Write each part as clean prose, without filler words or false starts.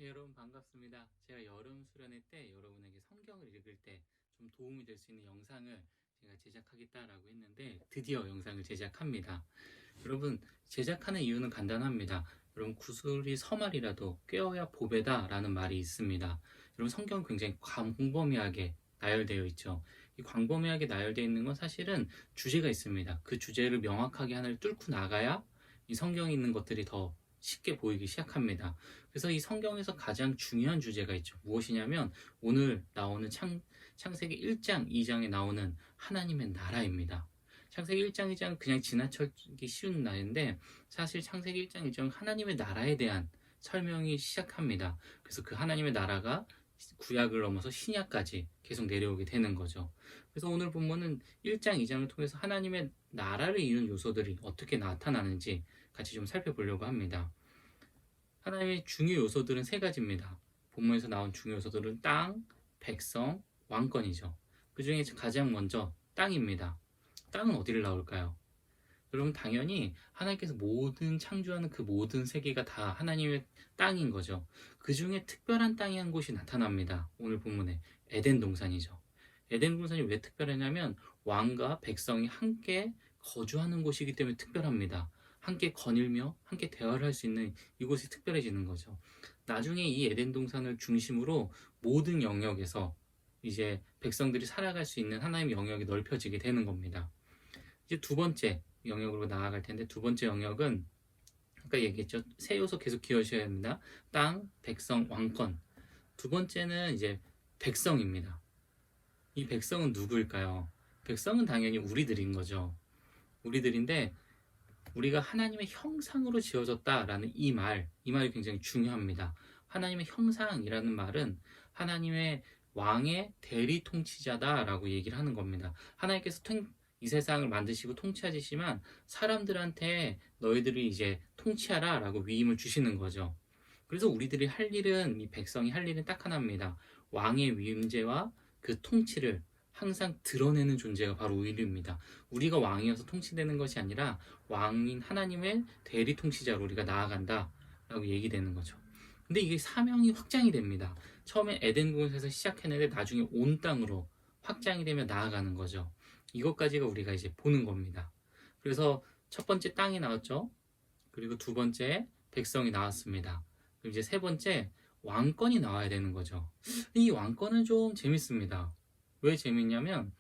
여러분 반갑습니다. 제가 여름 수련회 때 여러분에게 성경을 읽을 때 좀 도움이 될 수 있는 영상을 제가 제작하겠다라고 했는데 드디어 영상을 제작합니다. 여러분 제작하는 이유는 간단합니다. 여러분 구슬이 서말이라도 꿰어야 보배다라는 말이 있습니다. 여러분 성경은 굉장히 광범위하게 나열되어 있죠. 이 광범위하게 나열되어 있는 건 사실은 주제가 있습니다. 그 주제를 명확하게 하나를 뚫고 나가야 이 성경에 있는 것들이 더 쉽게 보이기 시작합니다. 그래서 이 성경에서 가장 중요한 주제가 있죠. 무엇이냐면 오늘 나오는 창세기 1장, 2장에 나오는 하나님의 나라입니다. 창세기 1장, 2장은 그냥 지나치기 쉬운 나라인데 사실 창세기 1장, 2장은 하나님의 나라에 대한 설명이 시작합니다. 그래서 그 하나님의 나라가 구약을 넘어서 신약까지 계속 내려오게 되는 거죠. 그래서 오늘 본문은 1장, 2장을 통해서 하나님의 나라를 이루는 요소들이 어떻게 나타나는지 같이 좀 살펴보려고 합니다. 하나님의 중요 요소들은 세 가지입니다. 본문에서 나온 중요 요소들은 땅, 백성, 왕권이죠. 그 중에 가장 먼저 땅입니다. 땅은 어디를 나올까요? 여러분 당연히 하나님께서 모든 창조하는 그 모든 세계가 다 하나님의 땅인 거죠. 그 중에 특별한 땅이 한 곳이 나타납니다. 오늘 본문에 에덴 동산이죠. 에덴 동산이 왜 특별하냐면 왕과 백성이 함께 거주하는 곳이기 때문에 특별합니다. 함께 거닐며 함께 대화를 할 수 있는 이곳이 특별해지는 거죠. 나중에 이 에덴 동산을 중심으로 모든 영역에서 이제 백성들이 살아갈 수 있는 하나님의 영역이 넓혀지게 되는 겁니다. 이제 두 번째 영역으로 나아갈 텐데 두 번째 영역은 아까 얘기했죠. 세 요소 계속 기억하셔야 합니다. 땅, 백성, 왕권. 두 번째는 이제 백성입니다. 이 백성은 누구일까요? 백성은 당연히 우리들인 거죠. 우리들인데 우리가 하나님의 형상으로 지어졌다라는 이 말이 굉장히 중요합니다. 하나님의 형상이라는 말은 하나님의 왕의 대리 통치자다라고 얘기를 하는 겁니다. 하나님께서 이 세상을 만드시고 통치하시지만 사람들한테 너희들이 이제 통치하라라고 위임을 주시는 거죠. 그래서 우리들이 할 일은 이 백성이 할 일은 딱 하나입니다. 왕의 위임제와 그 통치를 항상 드러내는 존재가 바로 우리입니다. 우리가 왕이어서 통치되는 것이 아니라 왕인 하나님의 대리 통치자로 우리가 나아간다라고 얘기되는 거죠. 근데 이게 사명이 확장이 됩니다. 처음에 에덴 동산에서 시작했는데 나중에 온 땅으로 확장이 되며 나아가는 거죠. 이것까지가 우리가 이제 보는 겁니다. 그래서 첫 번째 땅이 나왔죠. 그리고 두 번째 백성이 나왔습니다. 그리고 이제 세 번째 왕권이 나와야 되는 거죠. 이 왕권은 좀 재밌습니다. 왜 재밌냐면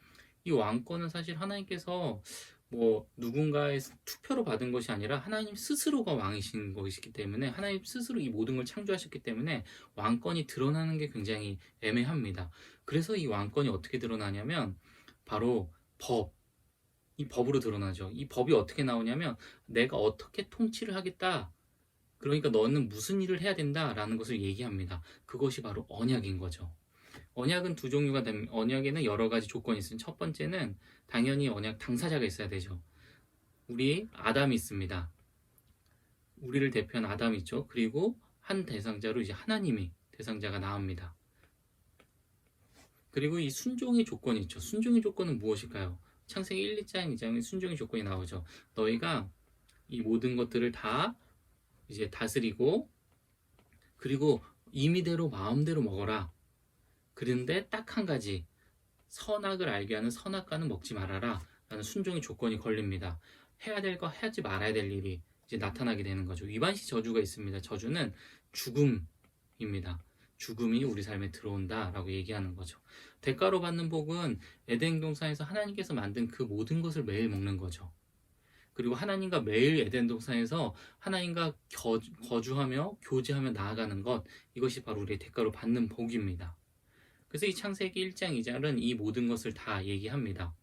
이 왕권은 사실 하나님께서 뭐 누군가의 투표로 받은 것이 아니라 하나님 스스로가 왕이신 것이기 때문에 하나님 스스로 이 모든 걸 창조하셨기 때문에 왕권이 드러나는 게 굉장히 애매합니다. 그래서 이 왕권이 어떻게 드러나냐면 바로 이 법으로 드러나죠. 이 법이 어떻게 나오냐면 내가 어떻게 통치를 하겠다. 그러니까 너는 무슨 일을 해야 된다라는 것을 얘기합니다. 그것이 바로 언약인 거죠. 언약은 두 종류가 됩니다. 언약에는 여러 가지 조건이 있습니다. 첫 번째는 당연히 언약 당사자가 있어야 되죠. 우리 아담이 있습니다. 우리를 대표한 아담이 있죠. 그리고 한 대상자로 이제 하나님이 대상자가 나옵니다. 그리고 이 순종의 조건이 있죠. 순종의 조건은 무엇일까요? 창세기 1, 2장, 2장에 순종의 조건이 나오죠. 너희가 이 모든 것들을 다 이제 다스리고 그리고 임의대로 마음대로 먹어라. 그런데 딱 한 가지 선악을 알게 하는 선악과는 먹지 말아라 라는 순종의 조건이 걸립니다. 해야 될 거 하지 말아야 될 일이 이제 나타나게 되는 거죠. 위반시 저주가 있습니다. 저주는 죽음입니다. 죽음이 우리 삶에 들어온다 라고 얘기하는 거죠. 대가로 받는 복은 에덴 동산에서 하나님께서 만든 그 모든 것을 매일 먹는 거죠. 그리고 하나님과 매일 에덴 동산에서 하나님과 거주하며 교제하며 나아가는 것, 이것이 바로 우리의 대가로 받는 복입니다. 그래서 이 창세기 1장 2절은 이 모든 것을 다 얘기합니다.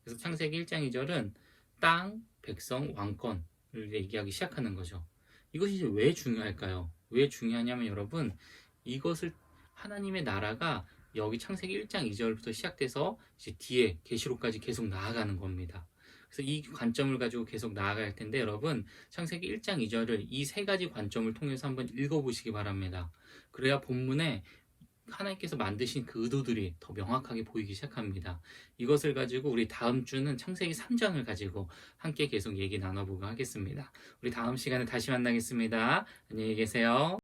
그래서 창세기 1장 2절은 땅, 백성, 왕권을 얘기하기 시작하는 거죠. 이것이 왜 중요할까요? 왜 중요하냐면 여러분, 이것을 하나님의 나라가 여기 창세기 1장 2절부터 시작돼서 이제 뒤에 계시록까지 계속 나아가는 겁니다. 그래서 이 관점을 가지고 계속 나아갈 텐데 여러분 창세기 1장 2절을 이 세 가지 관점을 통해서 한번 읽어보시기 바랍니다. 그래야 본문에 하나님께서 만드신 그 의도들이 더 명확하게 보이기 시작합니다. 이것을 가지고 우리 다음 주는 창세기 3장을 가지고 함께 계속 얘기 나눠보고 하겠습니다. 우리 다음 시간에 다시 만나겠습니다. 안녕히 계세요.